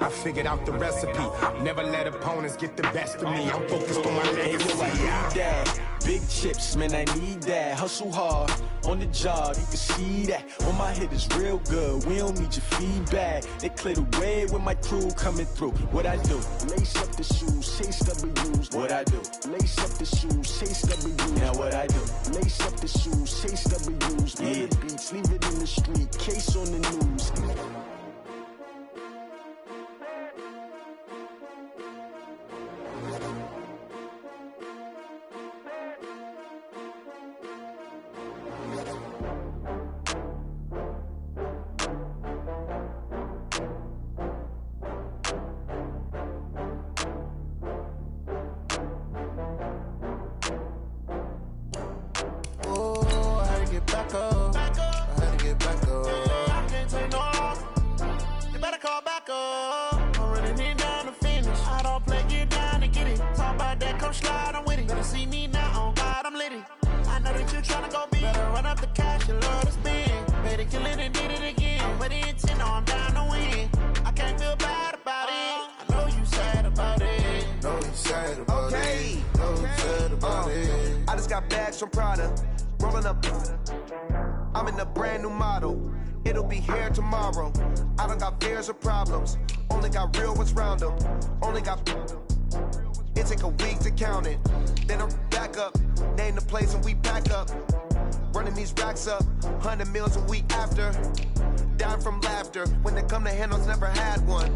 I figured out the recipe. Never let opponents get the best of me. I'm focused on my legacy. I need that. Big chips, man, I need that. Hustle hard on the job, you can see that. When my hit is real good, we don't need your feedback. They clear the way with my crew coming through. What I do? Lace up the shoes, chase W's. What I do? Lace up the shoes, chase W's. Now what I do? Lace up the shoes, chase W's. Yeah. The beats, leave it in the street, case on the news. From Prada, rolling up. I'm in a brand new model. It'll be here tomorrow. I don't got fears or problems. Only got real ones round them. Only got. It take a week to count it. Then I'm back up. Name the place and we pack up. Running these racks up. 100 meals a week after. Dying from laughter. When they come to handles, never had one.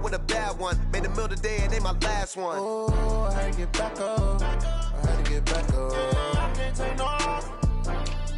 With a bad one. Made a meal today and they my last one. Oh, I had to get back up. I had to get back up. I can't take no loss.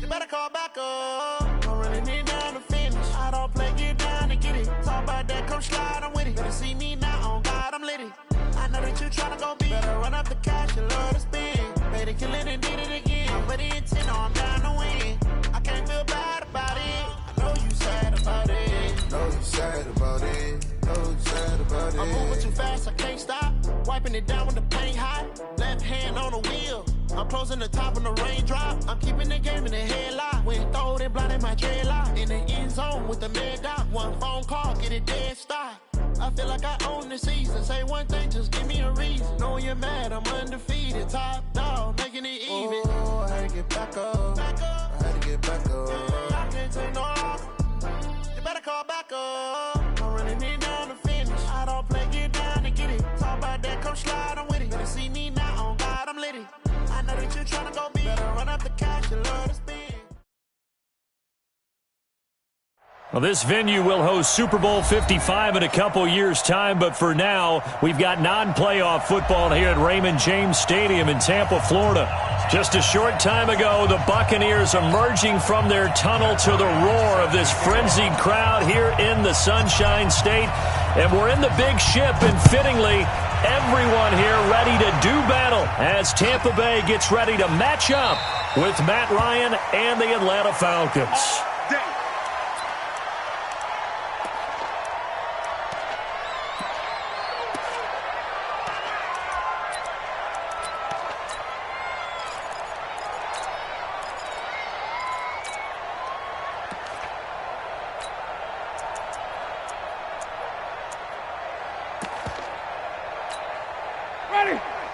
You better call back up. I'm running it down to finish. I don't play, get down and get it. Talk about that, come slide, I'm with it. Better see me now, on God, I'm litty. I know that you tryna go big. Better run up the cash, you love to spend. Made a killing and did it again. I'm with the intent, I'm down to win. I can't feel bad about it. I know you sad about it. Know you sad about it. Know you sad about it. I'm moving too fast, I can't stop. Wiping it down when the paint hot. Left hand on the wheel. I'm closing the top when the raindrop. I'm keeping the game in the headlock. When throwed and blinded my dreadlock. In the end zone with the mad dot. One phone call, get it dead stop. I feel like I own the season. Say one thing, just give me a reason. Knowing you're mad, I'm undefeated. Top dog, making it even. Oh, I had to get back up. I had to get back up. I can't take no loss. You better call back up. I'm running it down to finish. I don't play, get down and get it. Talk about that, come slide, I'm with it. Better see me now, on God, I'm litty. I know that you're tryna go big. Better run up the cash, you love to spend. Well, this venue will host Super Bowl 55 in a couple years' time, but for now, we've got non-playoff football here at Raymond James Stadium in Tampa, Florida. Just a short time ago, the Buccaneers emerging from their tunnel to the roar of this frenzied crowd here in the Sunshine State. And we're in the big ship, and fittingly, everyone here ready to do battle as Tampa Bay gets ready to match up with Matt Ryan and the Atlanta Falcons.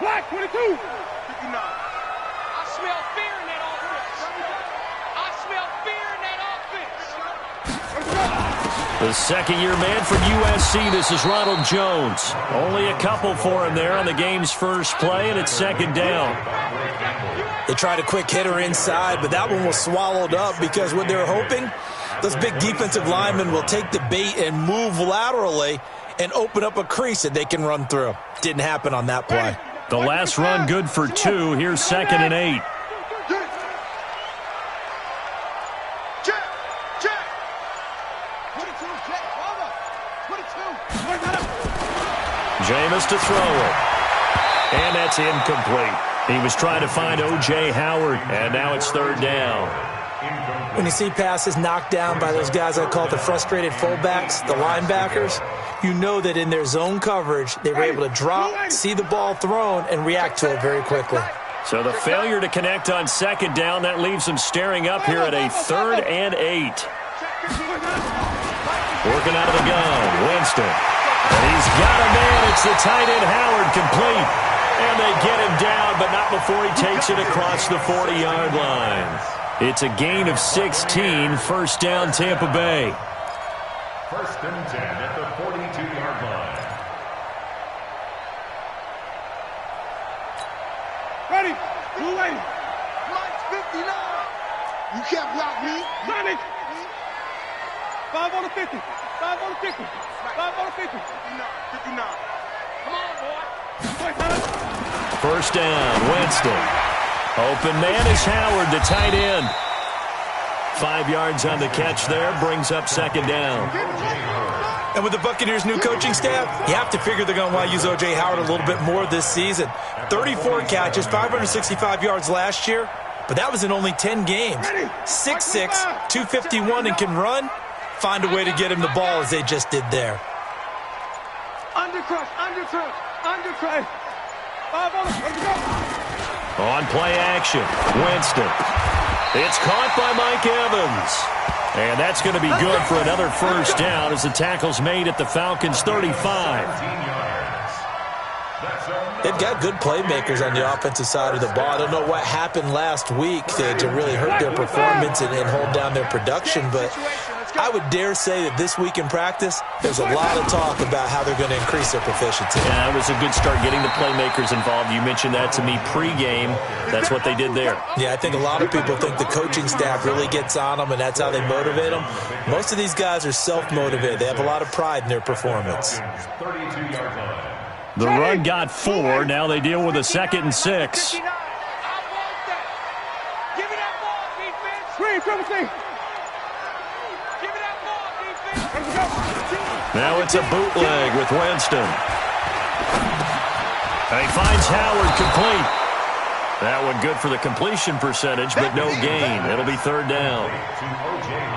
Black 22. 59. I smell fear in that offense. I smell fear in that offense. The second-year man from USC, this is Ronald Jones. Only a couple for him there on the game's first play, and it's second down. They tried a quick hitter inside, but that one was swallowed up because what they're hoping, those big defensive linemen will take the bait and move laterally and open up a crease that they can run through. Didn't happen on that play. The last run good for 2. Here's 2nd and 8. Jameis to throw it. And that's incomplete. He was trying to find O.J. Howard, and now it's 3rd down. When you see passes knocked down by those guys I call the frustrated fullbacks, the linebackers, you know that in their zone coverage, they were able to drop, see the ball thrown, and react to it very quickly. So the failure to connect on 2nd down, that leaves them staring up here at a 3rd and 8. Working out of the gun, Winston. He's got a man. It's the tight end, Howard, complete. And they get him down, but not before he takes it across the 40-yard line. It's a gain of 16, first down Tampa Bay. First and 10 at the 42-yard line. Ready? Blue lane. Mike's 59. You can't block me. Sonic. 5 on the 50. 5 on the 50. 5 on the 50. 59. Come on, boy. First down, Winston. Open man is Howard, the tight end. 5 yards on the catch there, brings up second down. And with the Buccaneers' new coaching staff, you have to figure they're going to want to use O.J. Howard a little bit more this season. 34 catches, 565 yards last year, but that was in only 10 games. 6'6", 251, and can run. Find a way to get him the ball as they just did there. Undercrush, undercrush, undercrush. 5 on the, let's go. On play action, Winston. It's caught by Mike Evans. And that's going to be good for another first down as the tackle's made at the Falcons' 35. They've got good playmakers on the offensive side of the ball. I don't know what happened last week to really hurt their performance and hold down their production, but I would dare say that this week in practice, there's a lot of talk about how they're going to increase their proficiency. Yeah, it was a good start getting the playmakers involved. You mentioned that to me pregame. That's what they did there. Yeah, I think a lot of people think the coaching staff really gets on them, and that's how they motivate them. Most of these guys are self-motivated. They have a lot of pride in their performance. The run got 4. Now they deal with a 2nd and 6. Give me that ball, defense. Screen, triple C. Give me that ball, defense. Now it's a bootleg with Winston. And he finds Howard complete. That one good for the completion percentage, but no gain. It'll be third down.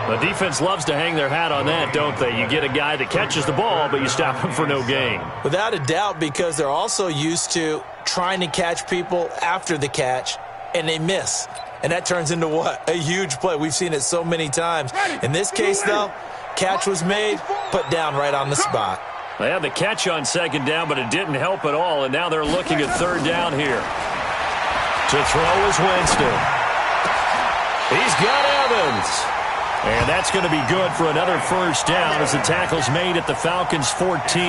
The defense loves to hang their hat on that, don't they? You get a guy that catches the ball, but you stop him for no gain. Without a doubt, because they're also used to trying to catch people after the catch, and they miss. And that turns into what? A huge play. We've seen it so many times. In this case, though, catch was made, put down right on the spot. They had the catch on second down, but it didn't help at all, and now they're looking at third down here. To throw is Winston. He's got Evans. And that's going to be good for another first down as the tackle's made at the Falcons' 14.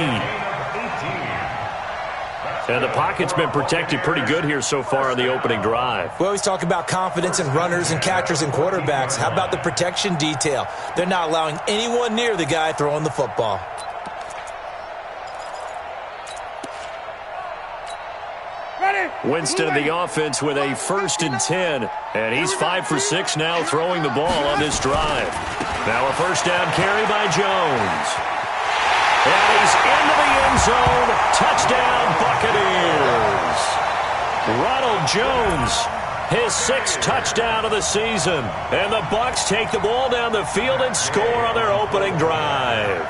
And the pocket's been protected pretty good here so far on the opening drive. We always talk about confidence in runners and catchers and quarterbacks. How about the protection detail? They're not allowing anyone near the guy throwing the football. Winston of the offense with a 1st and 10. And he's 5 for 6 now throwing the ball on this drive. Now a first down carry by Jones. And he's into the end zone. Touchdown, Buccaneers. Ronald Jones, his 6th touchdown of the season. And the Bucs take the ball down the field and score on their opening drive.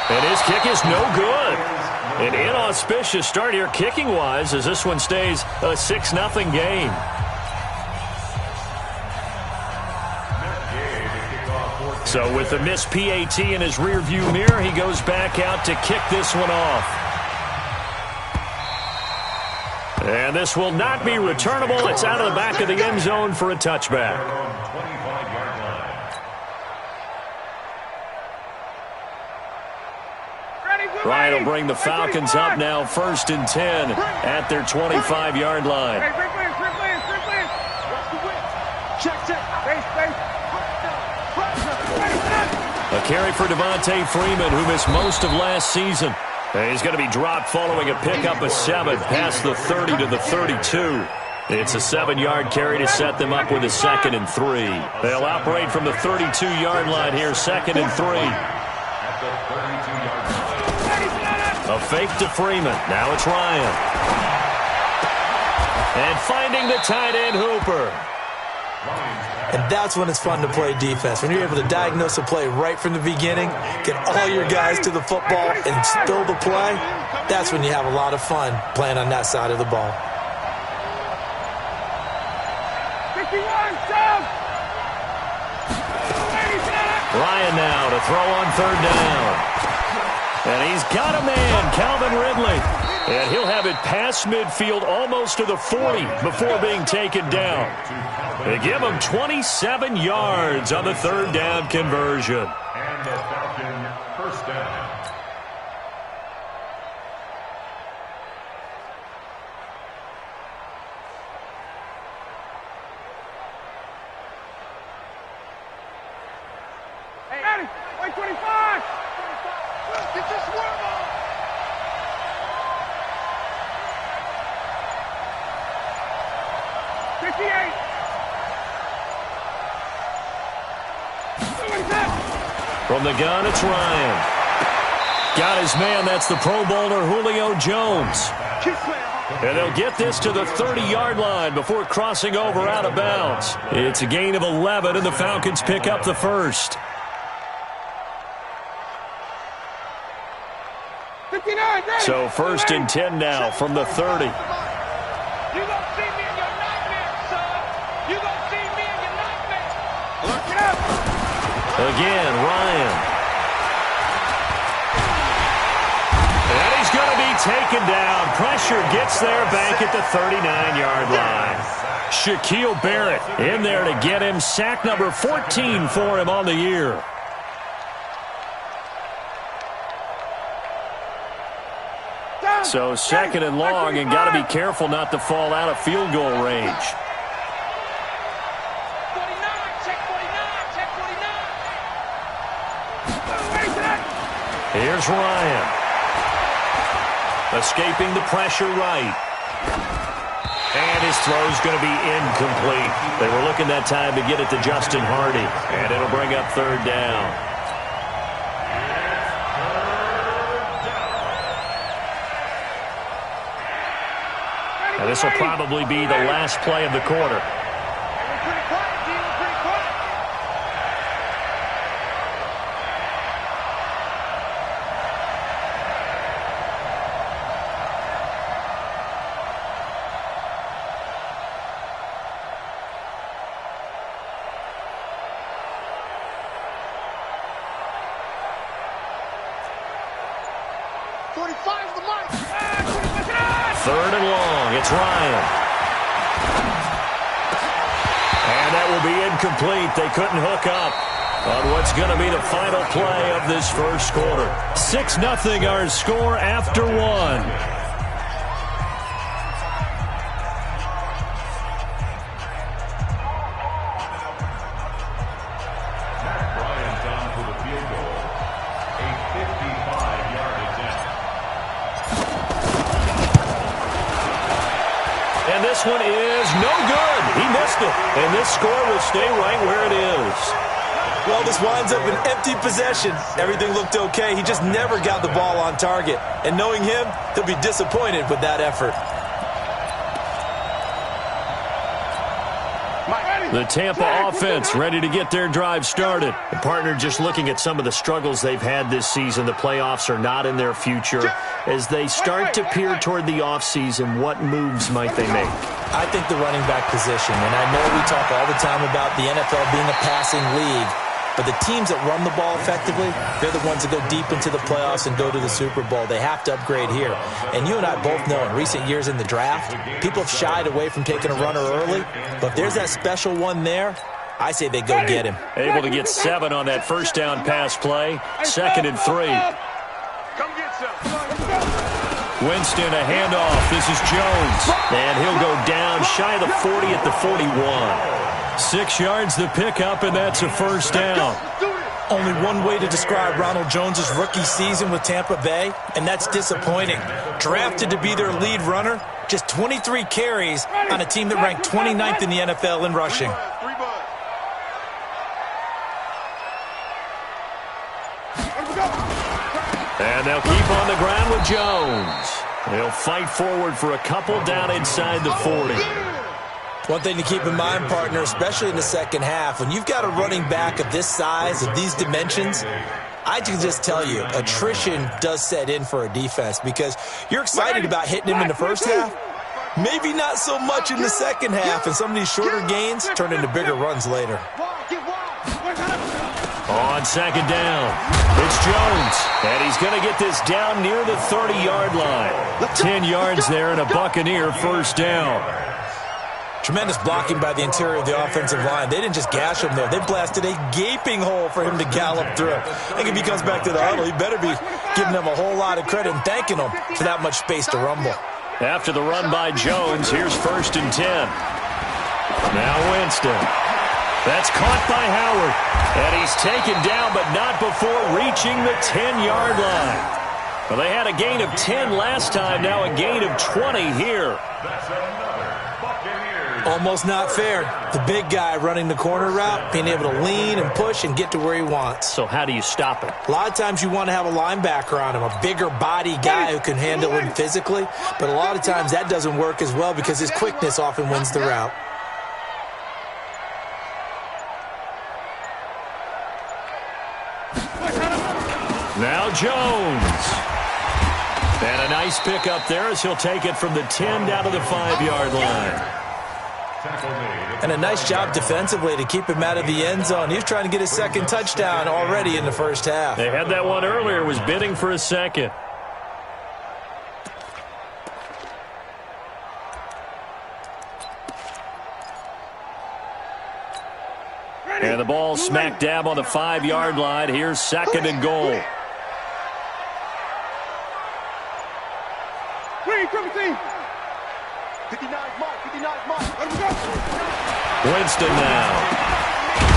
And his kick is no good. An inauspicious start here kicking-wise as this one stays a 6-0 game. So with the missed PAT in his rearview mirror, he goes back out to kick this one off. And this will not be returnable. It's out of the back of the end zone for a touchback. Ryan will bring the Falcons up now 1st and 10 at their 25-yard line. A carry for Devontae Freeman, who missed most of last season. And he's going to be dropped following a pickup of 7 past the 30 to the 32. It's a 7-yard carry to set them up with a 2nd and 3. They'll operate from the 32-yard line here, 2nd and 3. A fake to Freeman. Now it's Ryan. And finding the tight end, Hooper. And that's when it's fun to play defense. When you're able to diagnose a play right from the beginning, get all your guys to the football, and spill the play, that's when you have a lot of fun playing on that side of the ball. Ryan now to throw on third down. And he's got a man, Calvin Ridley. And he'll have it past midfield almost to the 40 before being taken down. They give him 27 yards on the third down conversion. And the Falcon first down. Ready, 25. Get your swerve on. From the gun, it's Ryan. Got his man. That's the Pro Bowler Julio Jones. And they'll get this to the 30-yard line before crossing over out of bounds. It's a gain of 11, and the Falcons pick up the first. 59, so 1st and 10 now from the 30. You gonna see me in your nightmare, son. You gonna see me in your nightmare. Look it up. Again, Ryan. And he's going to be taken down. Pressure gets there back at the 39-yard line. Shaquille Barrett in there to get him. Sack number 14 for him on the year. So 2nd and long, and got to be careful not to fall out of field goal range. 49, check 49, check 49. Here's Ryan. Escaping the pressure right. And his throw's going to be incomplete. They were looking that time to get it to Justin Hardy. And it'll bring up third down. And this will probably be the last play of the quarter. Third and long, it's Ryan. And that will be incomplete. They couldn't hook up on what's going to be the final play of this first quarter. 6-0 our score after one. This one is no good. He missed it. And this score will stay right where it is. Well, this winds up an empty possession. Everything looked okay. He just never got the ball on target. And knowing him, he'll be disappointed with that effort. The Tampa offense ready to get their drive started. The partner just looking at some of the struggles they've had this season. The playoffs are not in their future. As they start to peer toward the offseason, what moves might they make? I think the running back position, and I know we talk all the time about the NFL being a passing league, but the teams that run the ball effectively, they're the ones that go deep into the playoffs and go to the Super Bowl. They have to upgrade here. And you and I both know in recent years in the draft, people have shied away from taking a runner early, but if there's that special one there, I say they go get him. Able to get 7 on that first down pass play. 2nd and 3. Come get some. Winston, a handoff. This is Jones. And he'll go down shy of the 40 at the 41. 6 yards the pickup, and that's a first down. Only one way to describe Ronald Jones' rookie season with Tampa Bay, and that's disappointing. Drafted to be their lead runner, just 23 carries on a team that ranked 29th in the NFL in rushing. And they'll keep on the ground with Jones. They'll fight forward for a couple down inside the 40. One thing to keep in mind, partner, especially in the second half, when you've got a running back of this size, of these dimensions, I can just tell you, attrition does set in for a defense because you're excited about hitting him in the first half, Maybe not so much in the second half, and some of these shorter gains turn into bigger runs later. On second down, it's Jones, and he's going to get this down near the 30-yard line. 10 yards there and a Buccaneer first down. Tremendous blocking by the interior of the offensive line. They didn't just gash him there. They blasted a gaping hole for him to gallop through. I think if he comes back to the huddle, he better be giving them a whole lot of credit and thanking them for that much space to rumble. After the run by Jones, here's 1st and 10. Now Winston. That's caught by Howard. And he's taken down, but not before reaching the 10-yard line. Well, they had a gain of 10 last time, now a gain of 20 here. That's another Buccaneers. Almost not fair. The big guy running the corner route, being able to lean and push and get to where he wants. So how do you stop it? A lot of times you want to have a linebacker on him, a bigger body guy who can handle him physically. But a lot of times that doesn't work as well because his quickness often wins the route. Now Jones. And a nice pickup there as he'll take it from the 10 down to the 5-yard line. And a nice job defensively to keep him out of the end zone. He was trying to get his second touchdown already in the first half. They had that one earlier, was bidding for a second. And the ball smack dab on the 5-yard line. Here's 2nd and goal. Winston now.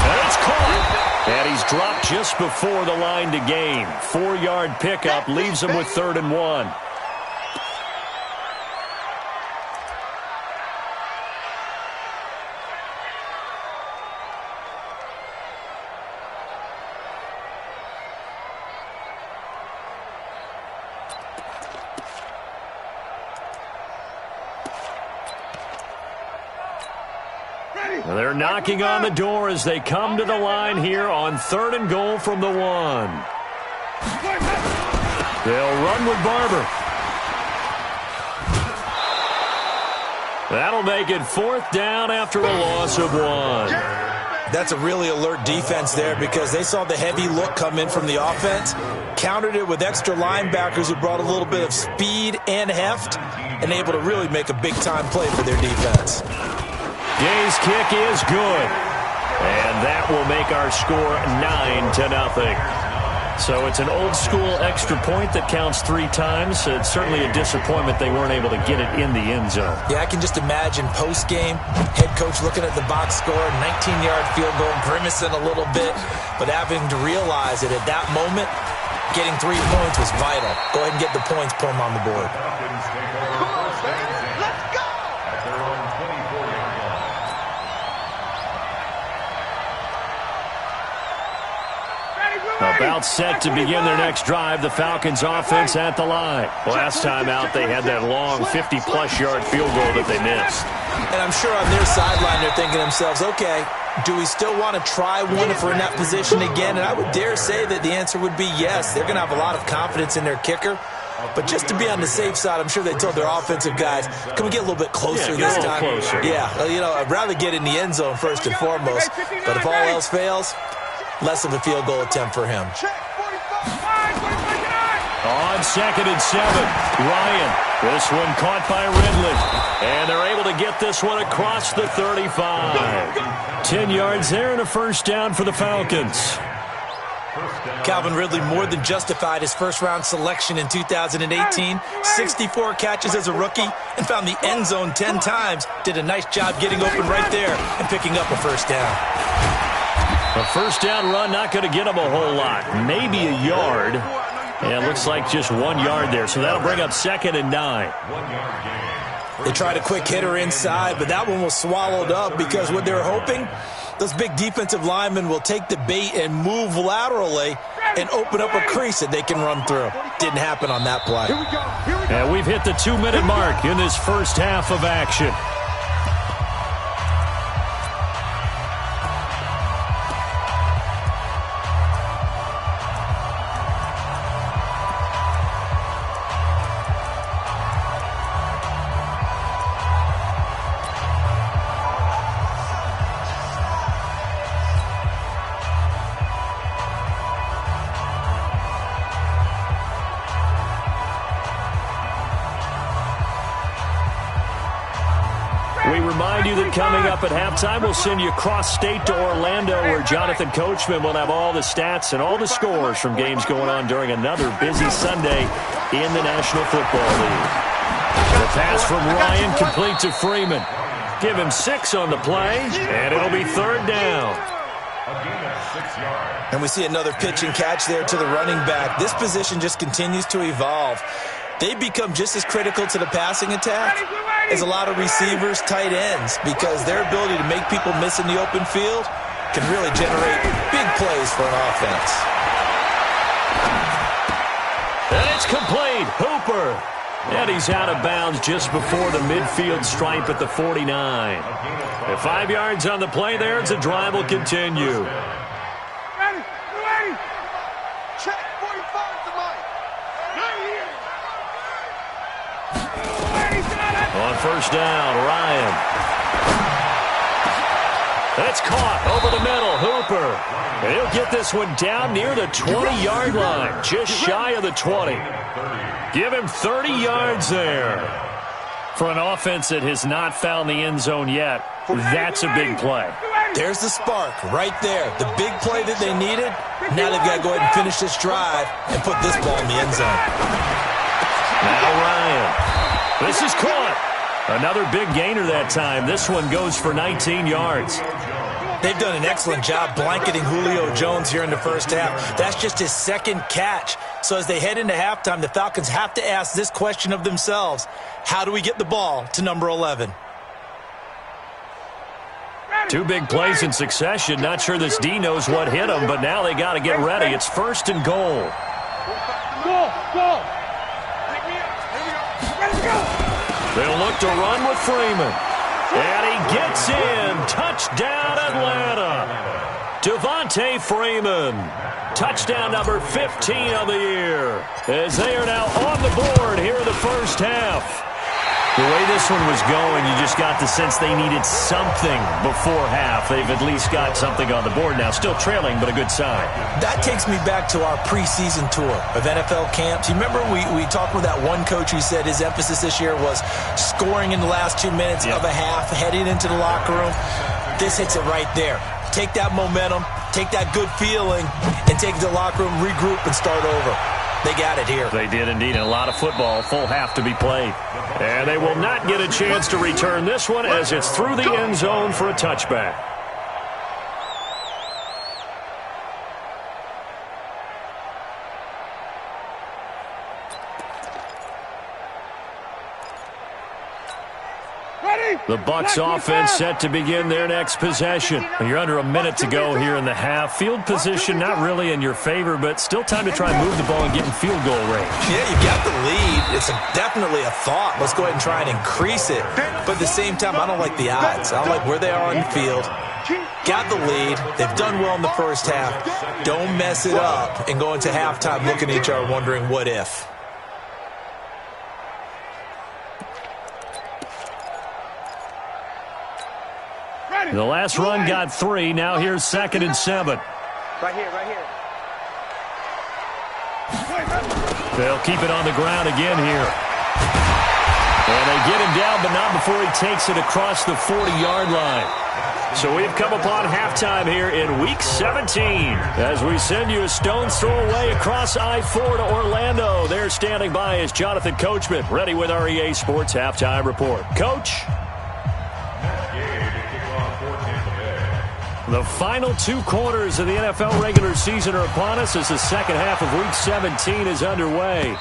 And it's caught. And he's dropped just before the line to gain. 4-yard pickup leaves him with 3rd and 1. They're knocking on the door as they come to the line here on 3rd and goal from the 1. They'll run with Barber. That'll make it 4th down after a loss of 1. That's a really alert defense there because they saw the heavy look come in from the offense, countered it with extra linebackers who brought a little bit of speed and heft, and able to really make a big-time play for their defense. Gay's kick is good. And that will make our score 9-0. So it's an old-school extra point that counts 3 times. It's certainly a disappointment they weren't able to get it in the end zone. Yeah, I can just imagine post-game, head coach looking at the box score, 19-yard field goal, grimacing a little bit, but having to realize that at that moment, getting 3 points was vital. Go ahead and get the points, put them on the board. About set to begin their next drive, the Falcons offense at the line. Last time out, they had that long 50-plus yard field goal that they missed. And I'm sure on their sideline, they're thinking to themselves, okay, do we still want to try one if we're in that position again? And I would dare say that the answer would be yes. They're going to have a lot of confidence in their kicker. But just to be on the safe side, I'm sure they told their offensive guys, can we get a little bit closer this time? Closer. Yeah, you know, I'd rather get in the end zone first and foremost. But if all else fails, less of a field goal attempt for him. On 2nd and 7, Ryan. This one caught by Ridley. And they're able to get this one across the 35. 10 yards there and a first down for the Falcons. Calvin Ridley more than justified his first-round selection in 2018. 64 catches as a rookie and found the end zone 10 times. Did a nice job getting open right there and picking up a first down. A first down run not going to get him a whole lot. Maybe a yard. And it looks like just 1 yard there. So that'll bring up 2nd and 9. They tried a quick hitter inside, but that one was swallowed up because what they're hoping, those big defensive linemen will take the bait and move laterally and open up a crease that they can run through. Didn't happen on that play. And we've hit the 2-minute mark in this first half of action. remind you that coming up at halftime, we'll send you cross-state to Orlando, where Jonathan Coachman will have all the stats and all the scores from games going on during another busy Sunday in the National Football League. The pass from Ryan complete to Freeman. Give him 6 on the play, and it'll be 3rd down. And we see another pitch and catch there to the running back. This position just continues to evolve. They become just as critical to the passing attack as a lot of receivers, tight ends, because their ability to make people miss in the open field can really generate big plays for an offense. And it's complete. Hooper. And he's out of bounds just before the midfield stripe at the 49. At 5 yards on the play there, the drive will continue. Ready. Check 45 to Mike. On 1st down, Ryan. That's caught over the middle. Hooper. And he'll get this one down near the 20-yard line, just shy of the 20. Give him 30 yards there. For an offense that has not found the end zone yet, that's a big play. There's the spark right there. The big play that they needed. Now they've got to go ahead and finish this drive and put this ball in the end zone. Now Ryan. This is caught. Another big gainer that time. This one goes for 19 yards. They've done an excellent job blanketing Julio Jones here in the first half. That's just his 2nd catch. So as they head into halftime, the Falcons have to ask this question of themselves. How do we get the ball to number 11? 2 big plays in succession. Not sure this D knows what hit him, but now they got to get ready. It's 1st and goal. Go. They'll look to run with Freeman. And he gets in. Touchdown, Atlanta. Devontae Freeman. Touchdown number 15 of the year. As they are now on the board here in the first half. The way this one was going, you just got the sense they needed something before half. They've at least got something on the board now. Still trailing, but a good sign. That takes me back to our preseason tour of NFL camps. You remember we talked with that one coach who said his emphasis this year was scoring in the last 2 minutes of a half, heading into the locker room. This hits it right there. Take that momentum, take that good feeling, and take it to the locker room, regroup, and start over. They got it here. They did indeed. A lot of football, full half to be played. And they will not get a chance to return this one as it's through the end zone for a touchback. The Bucs offense set to begin their next possession. You're under a minute to go here in the half. Field position not really in your favor, but still time to try and move the ball and get in field goal range. Yeah, you got the lead. It's definitely a thought. Let's go ahead and try and increase it. But at the same time, I don't like the odds. I don't like where they are on the field. Got the lead. They've done well in the first half. Don't mess it up and go into halftime looking at each other wondering what if. The last run got 3. Now here's 2nd and 7. Right here. They'll keep it on the ground again here. And they get him down, but not before he takes it across the 40-yard line. So we've come upon halftime here in Week 17 as we send you a stone's throw away across I-4 to Orlando. There standing by is Jonathan Coachman, ready with our EA Sports Halftime Report. Coach? The final 2 quarters of the NFL regular season are upon us as the second half of Week 17 is underway.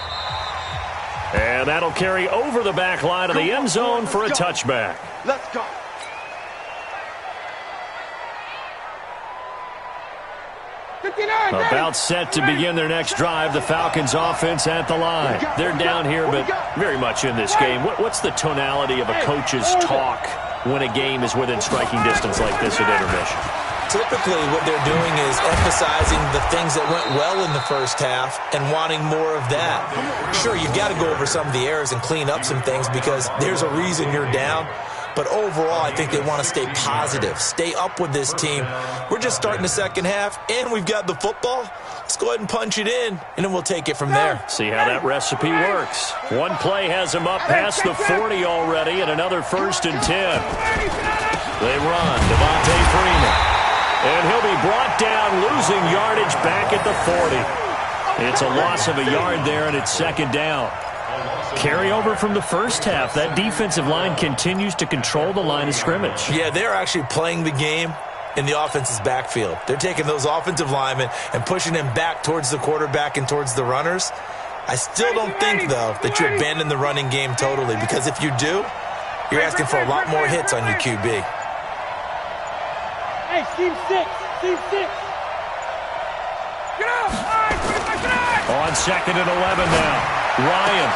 And that'll carry over the back line of the end zone for a touchback. Let's go. About set to begin their next drive, the Falcons offense at the line. They're down here, but very much in this game. What's the tonality of a coach's talk when a game is within striking distance like this at intermission? Typically, what they're doing is emphasizing the things that went well in the first half and wanting more of that. Sure, you've got to go over some of the errors and clean up some things because there's a reason you're down. But overall, I think they want to stay positive, stay up with this team. We're just starting the second half, and we've got the football. Let's go ahead and punch it in, and then we'll take it from there. See how that recipe works. One play has him up past the 40 already, and another 1st and 10. They run, Devontae Freeman. And he'll be brought down, losing yardage back at the 40. It's a loss of a yard there, and it's 2nd down. Carryover from the first half. That defensive line continues to control the line of scrimmage. Yeah, they're actually playing the game in the offense's backfield. They're taking those offensive linemen and pushing them back towards the quarterback and towards the runners. I still don't think, though, that you abandon the running game totally, because if you do, you're asking for a lot more hits on your QB. Hey, team 6. Team 6. Get out. On 2nd and 11 now. Ryan,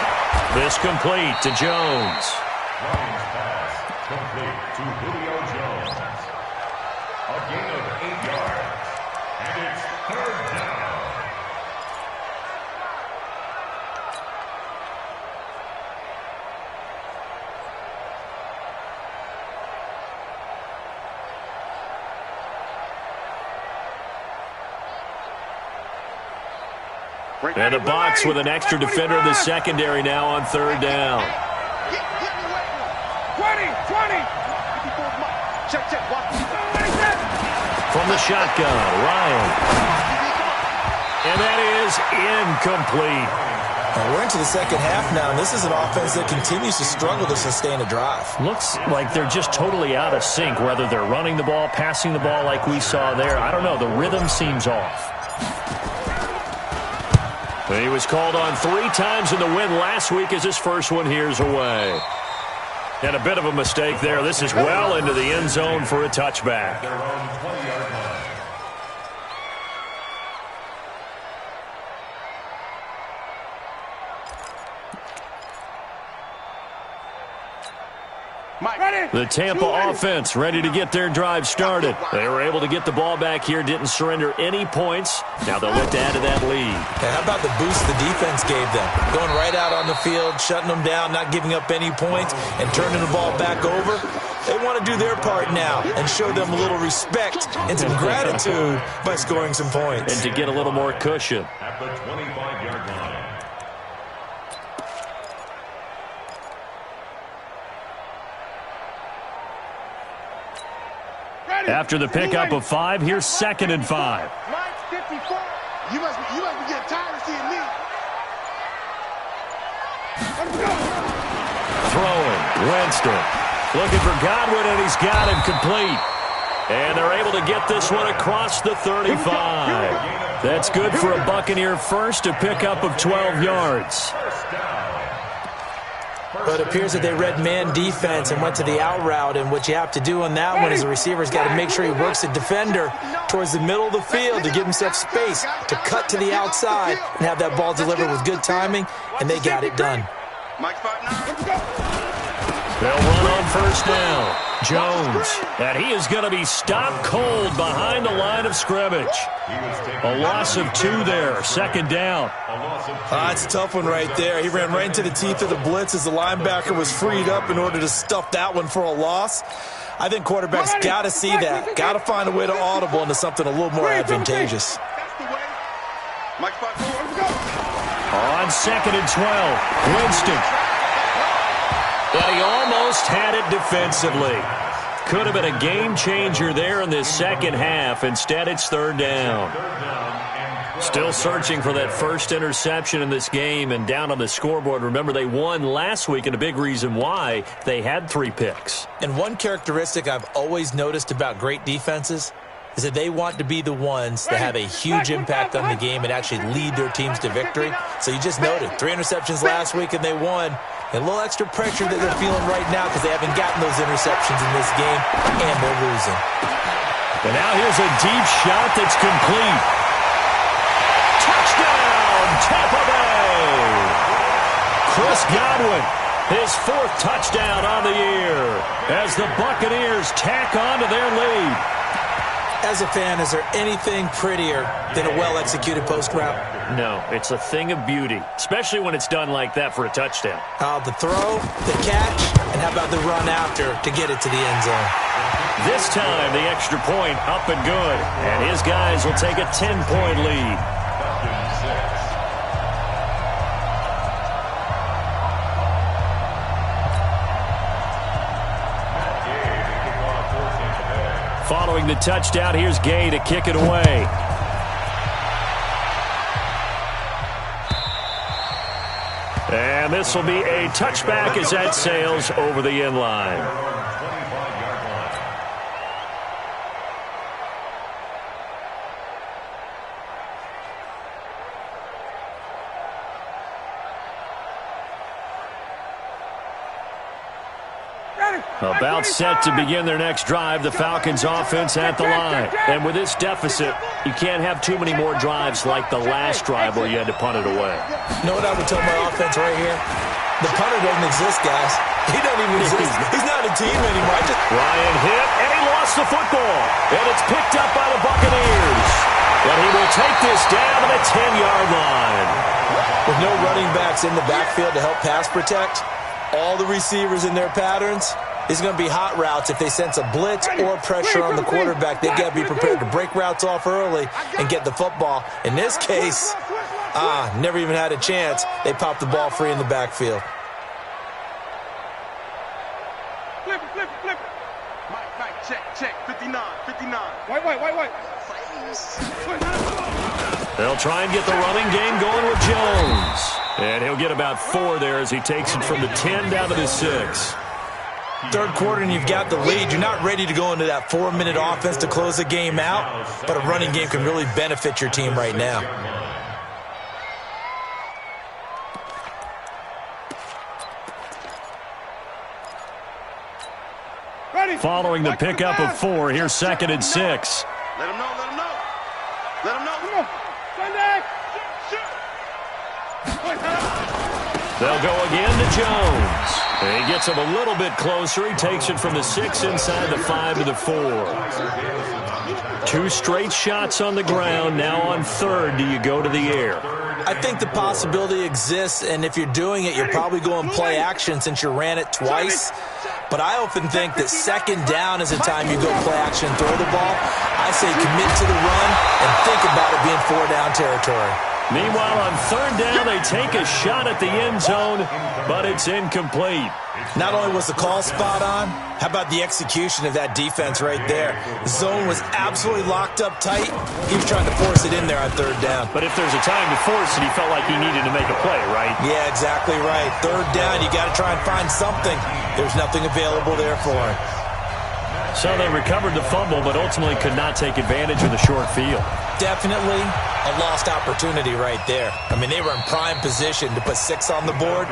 this complete to Jones. Ryan's pass complete to Julio Jones. A gain of 8 yards, and it's 3rd down. And the Bucs with an extra defender in the secondary now on 3rd down. 20. Check. From the shotgun, Ryan. And that is incomplete. Now we're into the second half now, and this is an offense that continues to struggle to sustain a drive. Looks like they're just totally out of sync, whether they're running the ball, passing the ball like we saw there. I don't know. The rhythm seems off. He was called on 3 times in the win last week as his first one here's away. And a bit of a mistake there. This is well into the end zone for a touchback. Their own 20-yard line. The Tampa offense ready to get their drive started. They were able to get the ball back here, didn't surrender any points. Now they'll look to add to that lead. And how about the boost the defense gave them? Going right out on the field, shutting them down, not giving up any points, and turning the ball back over. They want to do their part now and show them a little respect and some gratitude by scoring some points. And to get a little more cushion. At the 25-yard line. After the pickup of 5, here's 2nd and 5. Mike 54. You must be getting tired of seeing me. Let's go. Throwing, Winston. Looking for Godwin, and he's got him complete. And they're able to get this one across the 35. That's good for a Buccaneer first, a pickup of 12 yards. But it appears that they read man defense and went to the out route, and what you have to do on that one is the receiver's got to make sure he works the defender towards the middle of the field to give himself space to cut to the outside and have that ball delivered with good timing, and they got it done. They'll run on 1st down. Jones, and he is going to be stopped cold behind the line of scrimmage. A loss of 2 there, 2nd down. That's a tough one right there. He ran right into the teeth of the blitz as the linebacker was freed up in order to stuff that one for a loss. I think quarterbacks got to see that, got to find a way to audible into something a little more advantageous. On 2nd and 12, Winston. But he almost had it defensively. Could have been a game changer there in this second half. Instead, it's 3rd down. Still searching for that first interception in this game and down on the scoreboard. Remember, they won last week, and a big reason why they had 3 picks. And one characteristic I've always noticed about great defenses is that they want to be the ones that have a huge impact on the game and actually lead their teams to victory. So you just noted 3 interceptions last week, and they won. And a little extra pressure that they're feeling right now because they haven't gotten those interceptions in this game, and they're losing. And now here's a deep shot that's complete. Touchdown, Tampa Bay! Chris Godwin, his 4th touchdown on the year as the Buccaneers tack on to their lead. As a fan, is there anything prettier than a well-executed post route? No, it's a thing of beauty, especially when it's done like that for a touchdown. The throw, the catch, and how about the run after to get it to the end zone? This time, the extra point up and good, and his guys will take a 10-point lead. Following the touchdown, here's Gay to kick it away. And this will be a touchback as that sails over the end line. About set to begin their next drive, the Falcons offense at the line. And with this deficit, you can't have too many more drives like the last drive where you had to punt it away. You know what I would tell my offense right here? The punter doesn't exist, guys. He doesn't even exist. He's not a team anymore. Ryan hit, and he lost the football. And it's picked up by the Buccaneers. But he will take this down to the 10-yard line. With no running backs in the backfield to help pass protect, all the receivers in their patterns, it's going to be hot routes. If they sense a blitz or pressure on the quarterback, they've got to be prepared to break routes off early and get the football. In this case, never even had a chance. They popped the ball free in the backfield. Flip it. Mike, check. 59. White. They'll try and get the running game going with Jones. And he'll get about 4 there as he takes it from the 10 down to the 6. Third quarter and you've got the lead. You're not ready to go into that 4-minute offense to close the game out, but a running game can really benefit your team right now. Following the pickup of 4, here's 2nd and 6. Let him know. Come on. Sunday. They'll go again to Jones. And he gets him a little bit closer. He takes it from the 6 inside the 5 to the 4. 2 straight shots on the ground. Now on 3rd, do you go to the air? I think the possibility exists, and if you're doing it, you're probably going play action since you ran it twice. But I often think that 2nd down is the time you go play action and throw the ball. I say commit to the run and think about it being 4-down territory. Meanwhile, on 3rd down, they take a shot at the end zone, but it's incomplete. Not only was the call spot on, how about the execution of that defense right there? The zone was absolutely locked up tight. He was trying to force it in there on 3rd down. But if there's a time to force it, he felt like he needed to make a play, right? Yeah, exactly right. 3rd down, you got to try and find something. There's nothing available there for him. So they recovered the fumble, but ultimately could not take advantage of the short field. Definitely a lost opportunity right there. I mean, they were in prime position to put 6 on the board,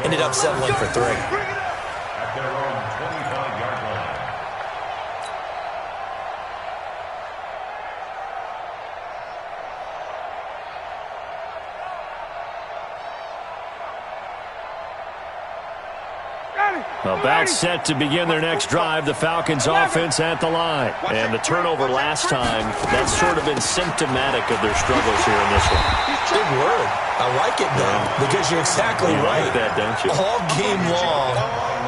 ended up settling for 3. At their own 25-yard line. About set to begin their next drive, the Falcons offense at the line. And the turnover last time, that's sort of been symptomatic of their struggles here in this one. Big word. I like it, though, because you're exactly right. Like that, don't you? All game long,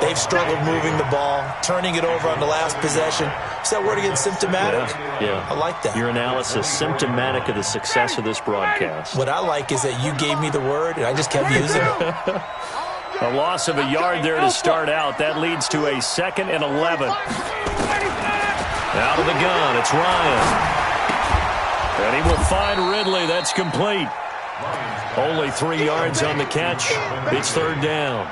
they've struggled moving the ball, turning it over on the last possession. Is that word again, symptomatic? Yeah. I like that. Your analysis, symptomatic of the success of this broadcast. What I like is that you gave me the word, and I just kept using it. A loss of a yard there to start out. That leads to a 2nd and 11. Out of the gun, it's Ryan. And he will find Ridley. That's complete. Only 3 yards on the catch. It's 3rd down.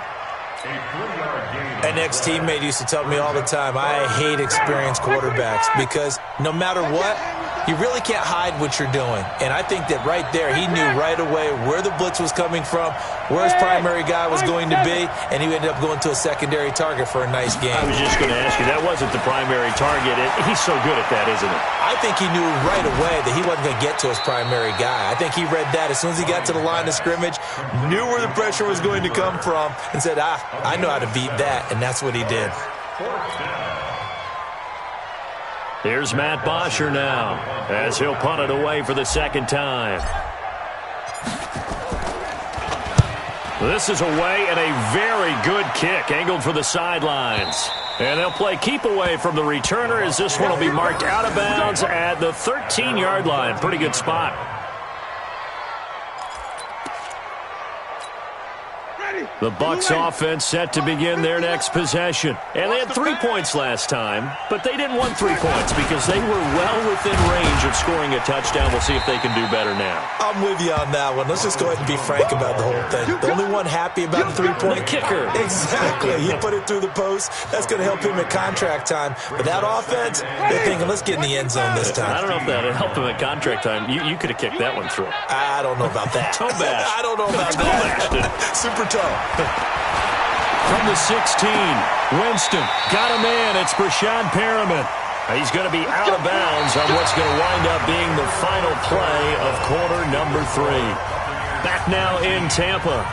An ex-teammate used to tell me all the time, I hate experienced quarterbacks because no matter what, you really can't hide what you're doing. And I think that right there, he knew right away where the blitz was coming from, where his primary guy was going to be, and he ended up going to a secondary target for a nice game. I was just going to ask you, that wasn't the primary target. He's so good at that, isn't he? I think he knew right away that he wasn't going to get to his primary guy. I think he read that as soon as he got to the line of scrimmage, knew where the pressure was going to come from, and said, I know how to beat that, and that's what he did. Here's Matt Bosher now as he'll punt it away for the second time. This is away and a very good kick angled for the sidelines. And they'll play keep away from the returner as this one will be marked out of bounds at the 13-yard line. Pretty good spot. The Bucs offense set to begin their next possession. And they had 3 points last time, but they didn't want 3 points because they were well within range of scoring a touchdown. We'll see if they can do better now. I'm with you on that one. Let's just go ahead and be frank about the whole thing. The only one happy about the 3-point kicker. Exactly. He put it through the post. That's going to help him at contract time. But that offense, they're thinking, let's get in the end zone this time. I don't know if that would help him at contract time. You could have kicked that one through. I don't know about that. Toe bash. I don't know about that. Super toe. From the 16, Winston got a man. It's Brashad Perriman. He's going to be out of bounds on what's going to wind up being the final play of quarter number 3. Back now in Tampa.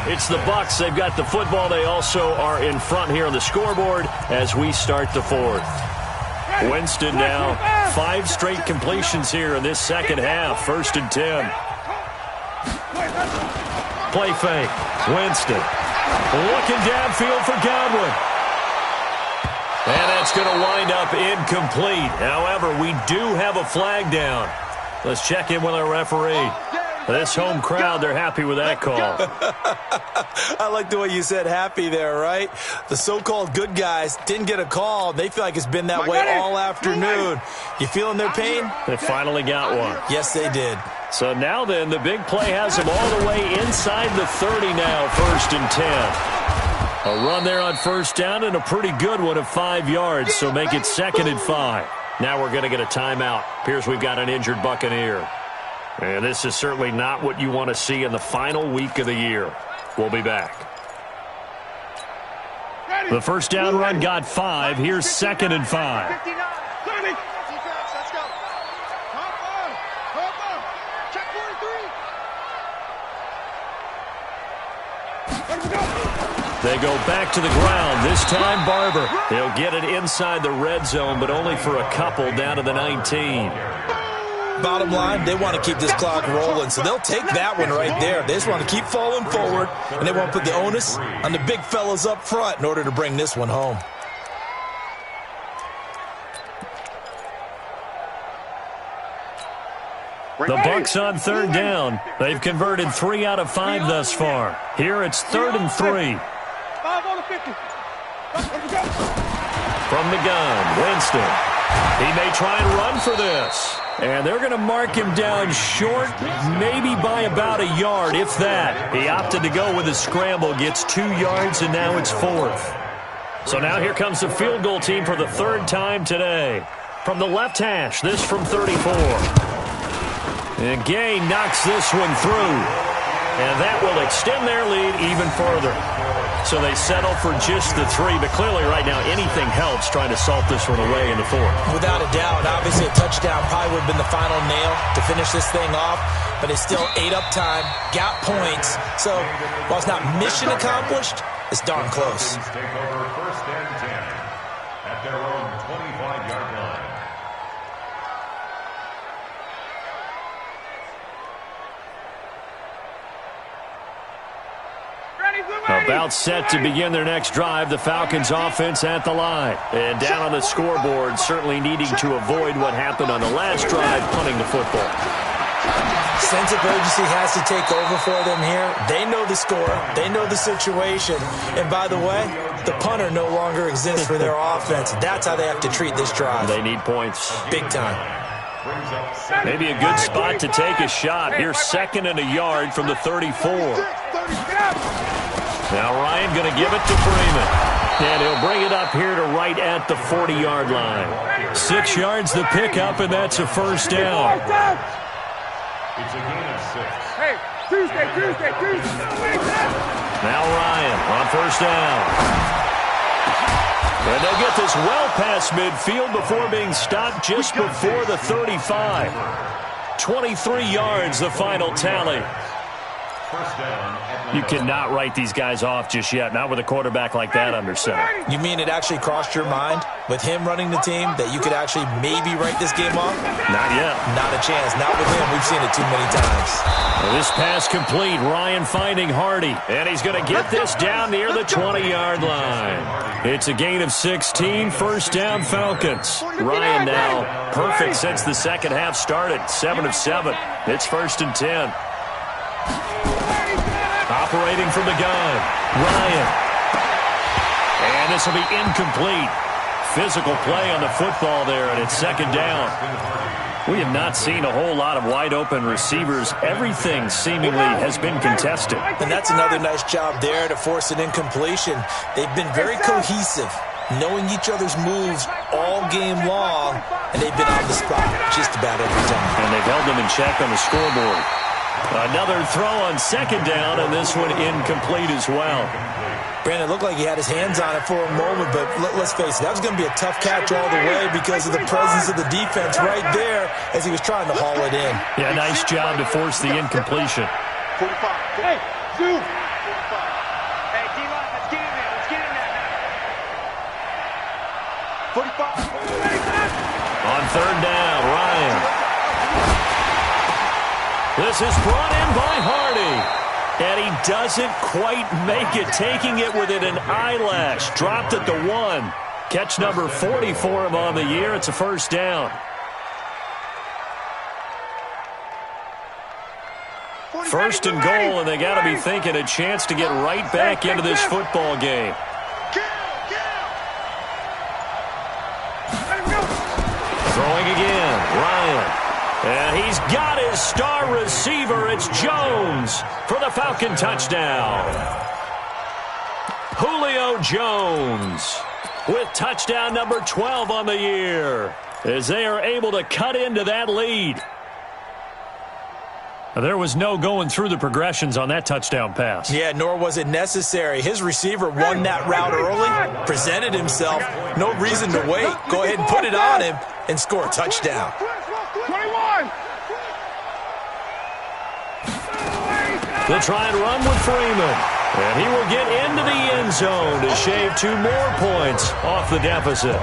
It's the Bucs. They've got the football. They also are in front here on the scoreboard as we start the fourth. Winston now 5 straight completions here in this second half. 1st and 10. Play fake. Winston looking downfield for Godwin. And that's going to wind up incomplete. However, we do have a flag down. Let's check in with our referee. This home crowd, they're happy with that call. I like the way you said happy there, right? The so-called good guys didn't get a call. They feel like it's been that way all afternoon. You feeling their pain? They finally got one. Yes, they did. So now then, the big play has them all the way inside the 30 now, 1st and 10. A run there on 1st down and a pretty good one of 5 yards, so make it 2nd and 5. Now we're going to get a timeout. Appears we've got an injured Buccaneer. And this is certainly not what you want to see in the final week of the year. We'll be back. The 1st down run got 5. Here's 2nd and 5. They go back to the ground. This time, Barber. They'll get it inside the red zone, but only for a couple down to the 19. Bottom line, they want to keep this clock rolling, so they'll take that one right there. They just want to keep falling forward, and they want to put the onus on the big fellas up front in order to bring this one home. The Bucs on 3rd down. They've converted 3 out of 5 thus far. Here it's 3rd and 3. 5 on the 50. From the gun, Winston. He may try and run for this. And they're going to mark him down short, maybe by about a yard, if that. He opted to go with a scramble, gets 2 yards, and now it's 4th. So now here comes the field goal team for the 3rd time today. From the left hash, this from 34. And Gay knocks this one through. And that will extend their lead even further. So they settle for just the 3, but clearly right now anything helps trying to salt this one away in the 4th. Without a doubt, obviously a touchdown probably would have been the final nail to finish this thing off, but it's still ate up time, got points. So while it's not mission accomplished, it's darn close. Take over 1st and 10 at their own 25-yard line. About set to begin their next drive, the Falcons offense at the line. And down on the scoreboard, certainly needing to avoid what happened on the last drive, punting the football. Sense of urgency has to take over for them here. They know the score. They know the situation. And by the way, the punter no longer exists for their offense. That's how they have to treat this drive. They need points. Big time. Maybe a good spot to take a shot. Here's 2nd and a yard from the 34. Now Ryan going to give it to Freeman. And he'll bring it up here to right at the 40-yard line. 6 yards the pickup, and that's a 1st down. It's a gain of 6. Hey, Tuesday. Now Ryan on 1st down. And they'll get this well past midfield before being stopped just before the 35. 23 yards the final tally. First down, Atlanta. You cannot write these guys off just yet, not with a quarterback like that under center. You mean it actually crossed your mind with him running the team that you could actually maybe write this game off? Not yet. Not a chance. Not with him. We've seen it too many times. Well, this pass complete. Ryan finding Hardy. And he's going to get this down near the 20-yard line. It's a gain of 16. First down, Falcons. Ryan now perfect since the second half started. 7 of 7. It's 1st and 10. Operating from the gun, Ryan. And this will be incomplete. Physical play on the football there, and it's 2nd down. We have not seen a whole lot of wide-open receivers. Everything seemingly has been contested. And that's another nice job there to force an incompletion. They've been very cohesive, knowing each other's moves all game long, and they've been on the spot just about every time. And they've held them in check on the scoreboard. Another throw on 2nd down, and this one incomplete as well. Brandon, looked like he had his hands on it for a moment, but let's face it, that was going to be a tough catch all the way because of the presence of the defense right there as he was trying to haul it in. Yeah, nice job to force the incompletion. 45. Hey, zoom. 45. Hey, D-line, let's get in there. Let's get in there now. 45. On 3rd down, Ryan. This is brought in by Hardy. And he doesn't quite make it, taking it within an eyelash. Dropped at the 1. Catch number 40 for him on the year. It's a 1st down. 1st and goal, and they got to be thinking a chance to get right back into this football game. Throwing again, Ryan. And he's got his star receiver. It's Jones for the Falcon touchdown. Julio Jones with touchdown number 12 on the year as they are able to cut into that lead. There was no going through the progressions on that touchdown pass. Yeah, nor was it necessary. His receiver won that route early, presented himself. No reason to wait. Go ahead and put it on him and score a touchdown. 21. They'll try and run with Freeman. And he will get into the end zone to shave 2 more points off the deficit.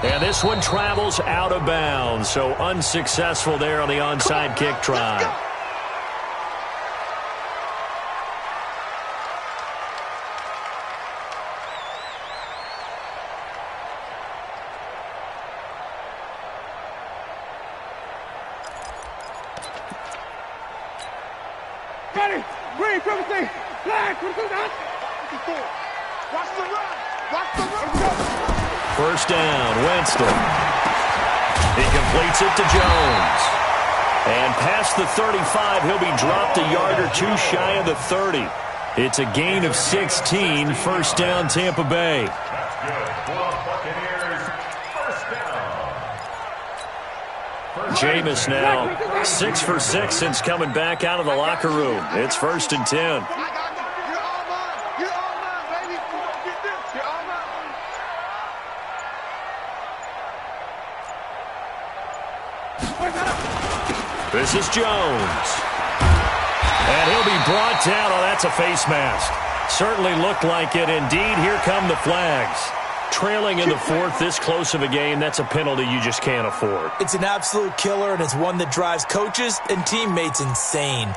And this one travels out of bounds, so unsuccessful there on the onside kick try. Ready, green, 17, flag, 22, watch the run, watch the run. 1st down, Winston. He completes it to Jones. And past the 35, he'll be dropped a yard or 2 shy of the 30. It's a gain of 16, 1st down, Tampa Bay. That's good. Buccaneers, 1st down. Jameis now 6 for 6 since coming back out of the locker room. It's 1st and 10. You're all mine, baby. Get this, you're all mine. This is Jones. And he'll be brought down. Oh, that's a face mask. Certainly looked like it. Indeed, here come the flags. Trailing in the 4th, this close of a game, that's a penalty you just can't afford. It's an absolute killer, and it's one that drives coaches and teammates insane.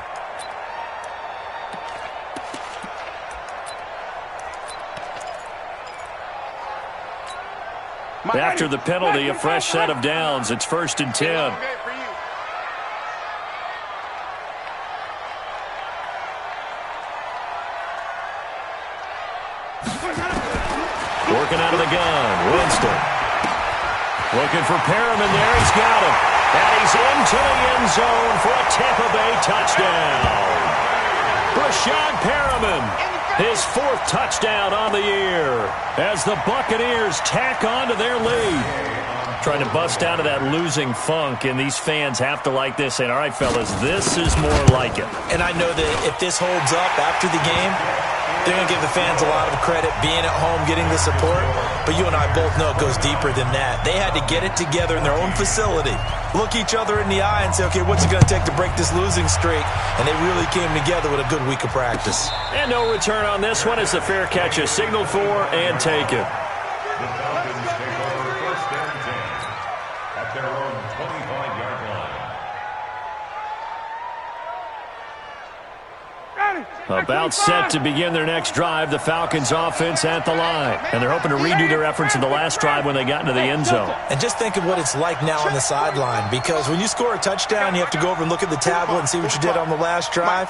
After the penalty, a fresh set of downs. It's 1st and 10. Working out of the gun, Winston. Looking for Perriman there, he's got him. And he's into the end zone for a Tampa Bay touchdown. Rashad Perriman, his 4th touchdown on the year as the Buccaneers tack on to their lead. Trying to bust out of that losing funk, and these fans have to like this. And all right, fellas, this is more like it. And I know that if this holds up after the game, they're going to give the fans a lot of credit being at home, getting the support. But you and I both know it goes deeper than that. They had to get it together in their own facility, look each other in the eye and say, okay, what's it going to take to break this losing streak? And they really came together with a good week of practice. And no return on this one as the fair catch is signaled for and taken. The Falcons take over first and 10 at their own 25-yard line. About set to begin their next drive, the Falcons offense at the line. And they're hoping to redo their efforts in the last drive when they got into the end zone. And just think of what it's like now on the sideline, because when you score a touchdown, you have to go over and look at the tablet and see what you did on the last drive.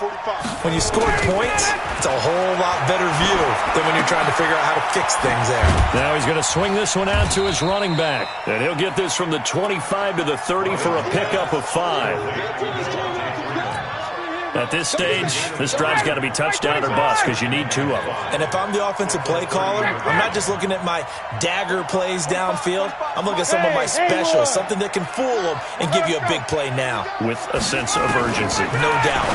When you score points, it's a whole lot better view than when you're trying to figure out how to fix things there. Now he's going to swing this one out to his running back. And he'll get this from the 25 to the 30 for a pickup of 5. At this stage, this drive's got to be touchdown or bust because you need 2 of them. And if I'm the offensive play caller, I'm not just looking at my dagger plays downfield. I'm looking at some of my specials, something that can fool them and give you a big play now. With a sense of urgency. No doubt.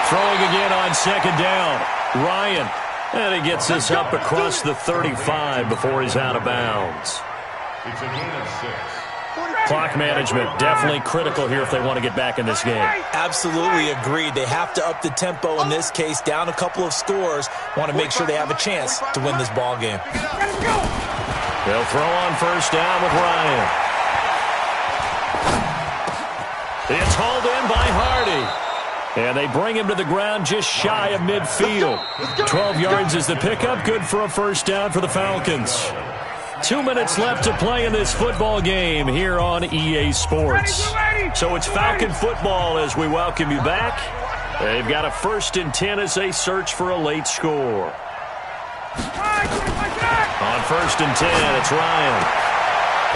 Throwing again on second down. Ryan. And he gets this up across the 35 before he's out of bounds. It's a gain of 6. Clock management definitely critical here if they want to get back in this game. Absolutely agreed. They have to up the tempo in this case, down a couple of scores. Want to make sure they have a chance to win this ball game. They'll throw on first down with Ryan. It's hauled in by Hardy. And they bring him to the ground just shy of midfield. 12 yards is the pickup. Good for a first down for the Falcons. 2 minutes left to play in this football game here on EA Sports. So it's Falcon football as we welcome you back. They've got a 1st and 10 as they search for a late score. On 1st and 10, it's Ryan.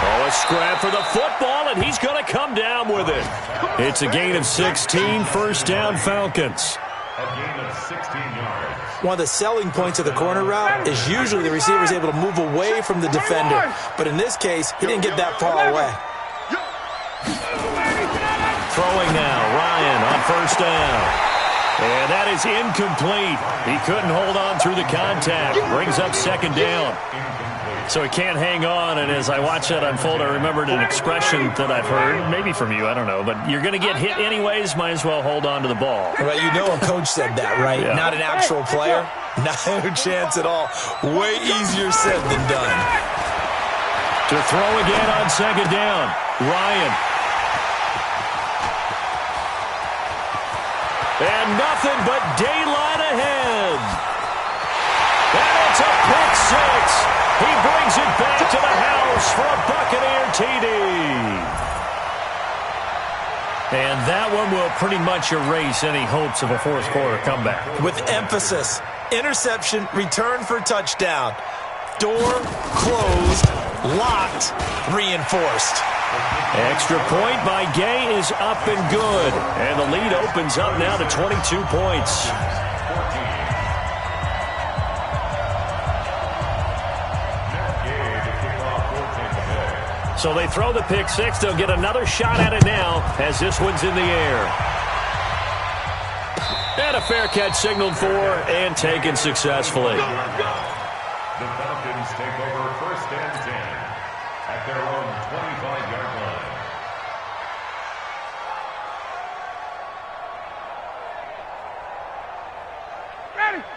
Oh, a scrap for the football, and he's going to come down with it. It's a gain of 16, first down Falcons. A gain of 16 yards. One of the selling points of the corner route is usually the receiver is able to move away from the defender. But in this case, he didn't get that far away. Throwing now, Ryan on first down. And that is incomplete. He couldn't hold on through the contact. Brings up second down. So he can't hang on, and as I watch that unfold, I remembered an expression that I've heard, maybe from you, I don't know, but you're going to get hit anyways, might as well hold on to the ball. Right, you know a coach said that, right? Yeah. Not an actual player? No chance at all. Way easier said than done. To throw again on second down, Ryan. And nothing but daylight ahead. And it's a pick 6. He brings it back to the house for a Buccaneer TD. And that one will pretty much erase any hopes of a fourth quarter comeback. With emphasis, interception, return for touchdown. Door closed, locked, reinforced. Extra point by Gay is up and good. And the lead opens up now to 22 points. So they throw the pick 6. They'll get another shot at it now as this one's in the air. And a fair catch signaled for and taken successfully. The Falcons take over first and 10 at their own 25-yard line.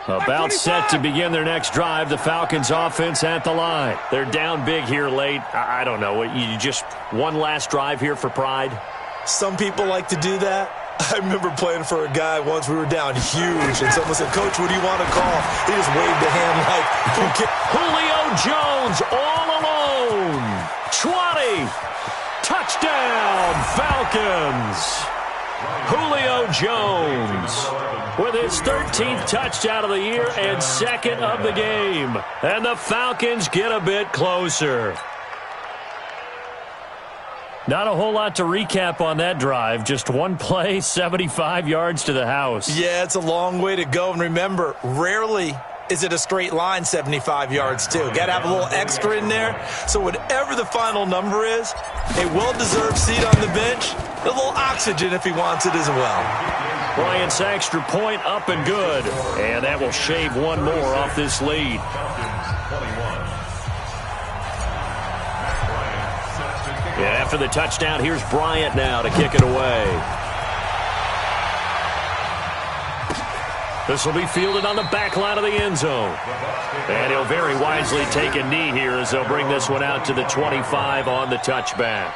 About set to begin their next drive, the Falcons offense at the line. They're down big here late. I don't know. You just one last drive here for pride? Some people like to do that. I remember playing for a guy once. We were down huge, and someone said, "Coach, what do you want to call?" He just waved a hand like, Julio Jones all alone. 20. Touchdown, Falcons. Julio Jones with his 13th touchdown of the year and 2nd of the game. And the Falcons get a bit closer. Not a whole lot to recap on that drive. Just one play, 75 yards to the house. Yeah, it's a long way to go. And remember, rarely is it a straight line 75 yards too? Got to have a little extra in there. So whatever the final number is, a well-deserved seat on the bench, a little oxygen if he wants it as well. Bryant's extra point up and good. And that will shave one more off this lead. Yeah, after the touchdown, here's Bryant now to kick it away. This will be fielded on the back line of the end zone. And he'll very wisely take a knee here as they'll bring this one out to the 25 on the touchback.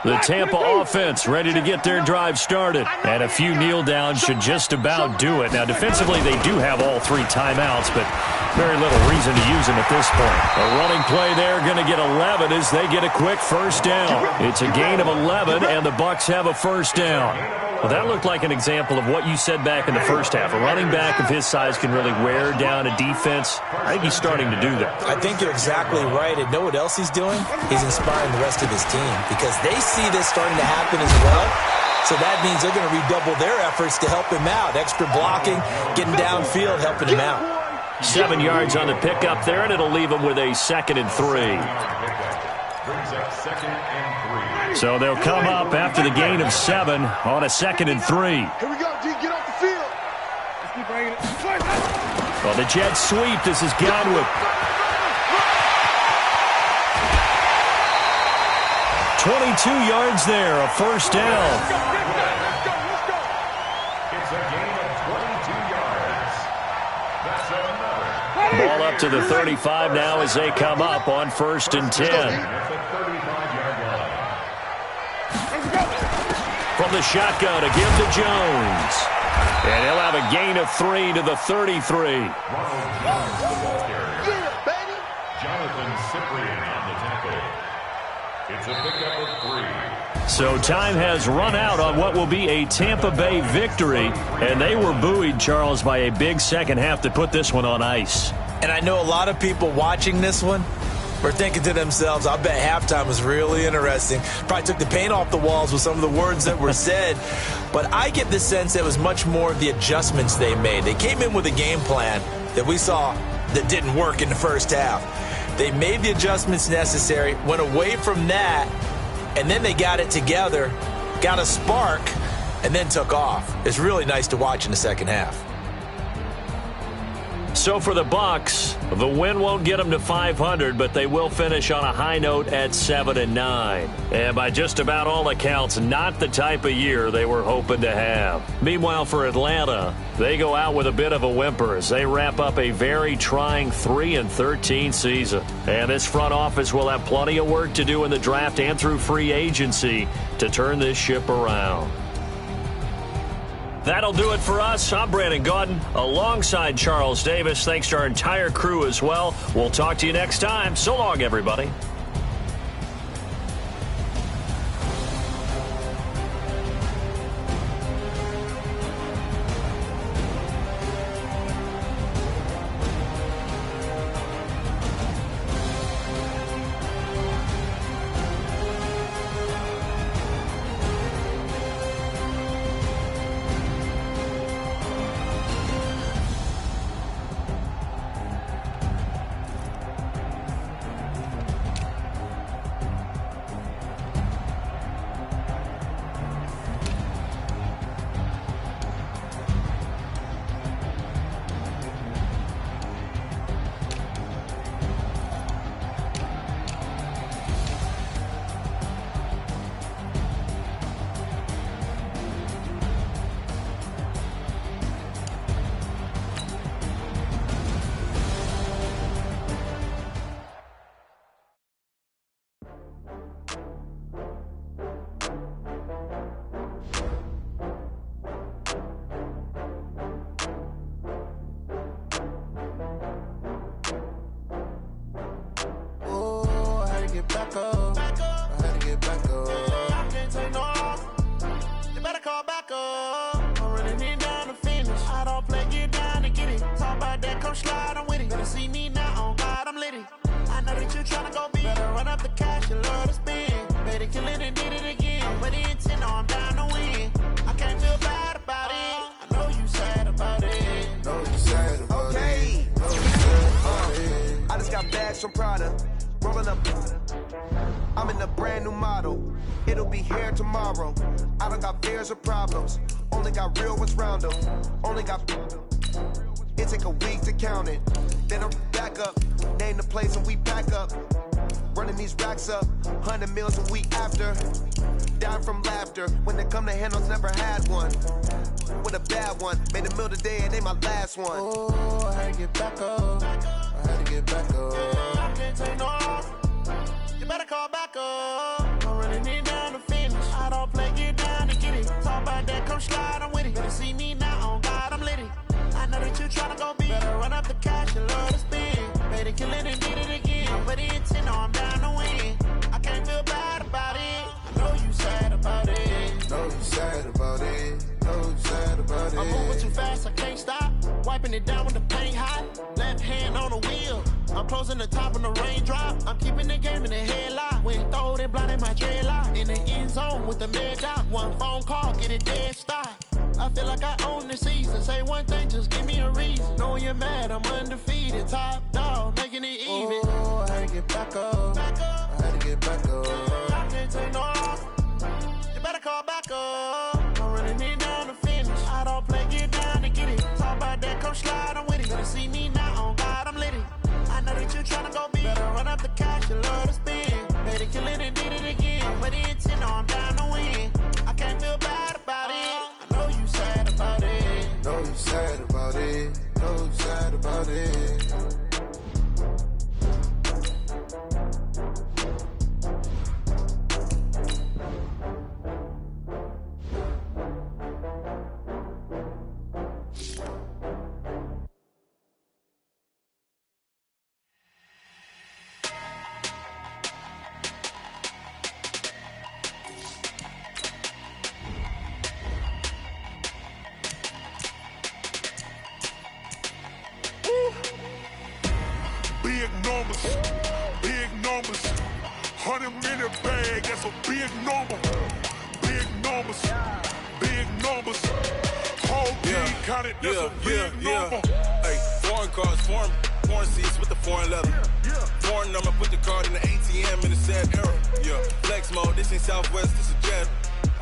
The Tampa offense ready to get their drive started. And a few kneel downs should just about do it. Now, defensively, they do have all 3 timeouts, but very little reason to use them at this point. A running play there, going to get 11 as they get a quick first down. It's a gain of 11, and the Bucs have a first down. Well, that looked like an example of what you said back in the first half. A running back of his size can really wear down a defense. I think he's starting to do that. I think you're exactly right. And know what else he's doing? He's inspiring the rest of his team because they see this starting to happen as well. So that means they're going to redouble their efforts to help him out. Extra blocking, getting downfield, helping him out. 7 yards on the pickup there, and it'll leave him with a 2nd and 3. So they'll come up after the gain of 7 on a 2nd and 3. Here we go, G. Get off the field. Let's keep bringing it. Well, the jet sweep. This is Godwin. 22 yards there, a first down. Let's go. It's a gain of 22 yards. That's another. Ball up to the 35 now as they come up on 1st and 10. That's a 35-yard line. From the shotgun to give to Jones. And he'll have a gain of 3 to the 33. Ronald Jones, the ball carrier. Jonathan Cyprian on the tackle. It's a pickup of 3. So time has run out on what will be a Tampa Bay victory. And they were buoyed, Charles, by a big second half to put this one on ice. And I know a lot of people watching this one were thinking to themselves, I bet halftime was really interesting. Probably took the paint off the walls with some of the words that were said. But I get the sense that it was much more of the adjustments they made. They came in with a game plan that we saw that didn't work in the first half. They made the adjustments necessary, went away from that, and then they got it together, got a spark, and then took off. It's really nice to watch in the second half. So for the Bucs, the win won't get them to 500, but they will finish on a high note at 7-9. And by just about all accounts, not the type of year they were hoping to have. Meanwhile, for Atlanta, they go out with a bit of a whimper as they wrap up a very trying 3-13 season. And this front office will have plenty of work to do in the draft and through free agency to turn this ship around. That'll do it for us. I'm Brandon Gaudin alongside Charles Davis. Thanks to our entire crew as well. We'll talk to you next time. So long, everybody. Slide, I'm with it. Better see me now, on God, I'm litty. I know that you tryna go be. Better run up Hermes from Prada. Rolling up. I'm in a brand new model. It'll be here tomorrow. I don't got fears or problems. Only got real ones round them. Only got. It take a week to count it. Then I'm back up. Name the place and we back up. Running these racks up. 100 meals a week after. Dying from laughter. When they come to handles, never had one. With a bad one. Made a meal today and ain't my last one. Oh, I had to get back up. I had to get back up. I can't take no off. You better call back up. I'm running it down to finish. I don't play, get down to get it. Talk about that, come slide, I'm with it. Better see me now, on God, I'm lit it. I know that you tryna go big. Better run up the cash and love to spend. Made it, kill it, and did it again. I'm with the intent, no, I'm down to win. I can't feel bad about it. I know you sad about it. Know you sad about it. Know you sad about it. I'm moving too fast, I can't stop. Wiping it down with the paint hot. Left hand on the wheel. I'm closing the top on the raindrop. I'm keeping the game in the headlock. When throwed and blinded my dreadlock. In the end zone with the mid dot. One phone call, get it dead stop. I feel like I own the season. Say one thing, just give me a reason. Knowing you're mad, I'm undefeated. Top dog, making it even. Oh, I had to get back up. I had to get back up. I can't take no off. You better call back up. I'm running it down to finish. I don't play, get down to get it. Talk about that, come slide, I'm with it. Better see me now, on God, I'm lit it. I know that you tryna go big. Better run up the cash, you love to spend. Made it, kill it, and did it again. I'm with the intent, no, I'm down to win. I can't feel bad about it. I know you sad about it. Know you sad about it. Know you sad about it. Big numbers, big numbers. 100-minute bag, that's a big number. Big numbers, big numbers. Whole team counted, that's a big number. Hey, foreign cars, foreign seats with the foreign leather. Foreign number, put the card in the ATM in the sad era. Yeah, flex mode, this ain't Southwest, this is jet.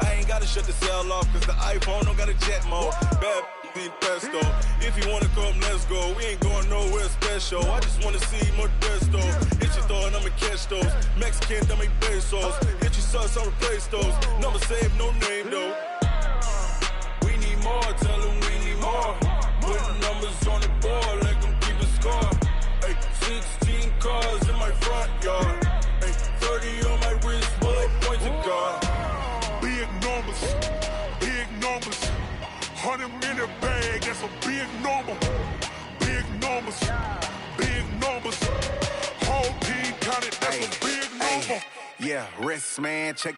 I ain't gotta shut the cell off, cause the iPhone don't got a jet mode. Bad need pesto. If you wanna come, let's go. We ain't going nowhere special. I just wanna see Modesto. Hit your throw and I'ma catch those. Mexican, dummy pesos. Hit your sauce, I'll replace those. Number save, no name though. We need more, tell them we need more. Put numbers on the board, let them keep a score. Hey, 16 cars in my front yard. Hey, 30 on my wrist, bullet point to God. Big numbers, big numbers. 100-minute bag, that's a big number. Big numbers, big numbers. Whole team counted, that's a big number. Yeah, wrist man, check